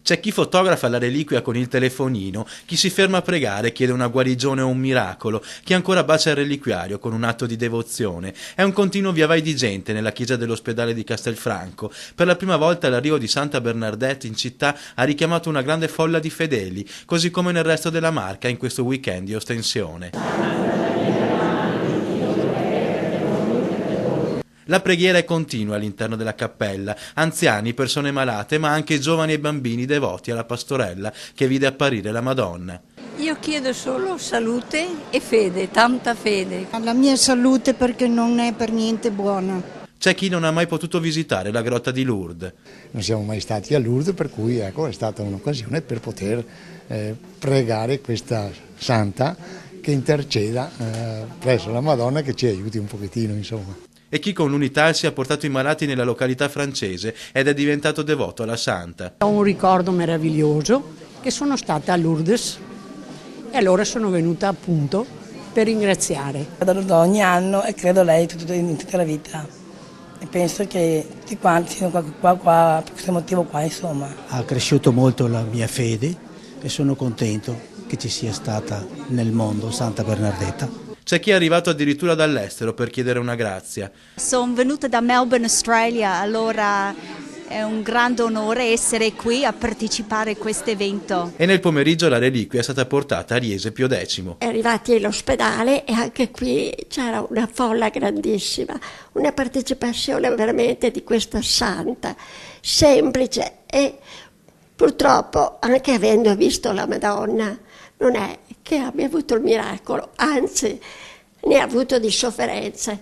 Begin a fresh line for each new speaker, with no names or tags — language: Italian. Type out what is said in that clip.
C'è chi fotografa la reliquia con il telefonino, chi si ferma a pregare, chiede una guarigione o un miracolo, chi ancora bacia il reliquiario con un atto di devozione. È un continuo via vai di gente nella chiesa dell'ospedale di Castelfranco. Per la prima volta l'arrivo di Santa Bernadette in città ha richiamato una grande folla di fedeli, così come nel resto della Marca in questo weekend di ostensione. La preghiera è continua all'interno della cappella, anziani, persone malate, ma anche giovani e bambini devoti alla pastorella che vide apparire la Madonna.
Io chiedo solo salute e fede, tanta fede.
La mia salute perché non è per niente buona.
C'è chi non ha mai potuto visitare la grotta di Lourdes.
Non siamo mai stati a Lourdes, per cui è stata un'occasione per poter pregare questa santa che interceda presso la Madonna, che ci aiuti un pochettino, insomma.
E chi con l'Unità si è portato i malati nella località francese ed è diventato devoto alla santa.
Ho un ricordo meraviglioso che sono stata a Lourdes e allora sono venuta appunto per ringraziare.
Vado a Lourdes ogni anno e credo lei in tutta la vita e penso che tutti quanti siano qua per questo motivo qua, insomma.
Ha cresciuto molto la mia fede e sono contento che ci sia stata nel mondo Santa Bernardetta.
C'è chi è arrivato addirittura dall'estero per chiedere una grazia.
Sono venuta da Melbourne, Australia, allora è un grande onore essere qui a partecipare a questo evento.
E nel pomeriggio la reliquia è stata portata a Riese Pio X.
Arrivati all'ospedale e anche qui c'era una folla grandissima, una partecipazione veramente di questa santa, semplice e purtroppo anche avendo visto la Madonna non è che abbia avuto il miracolo, anzi ne ha avuto di sofferenze.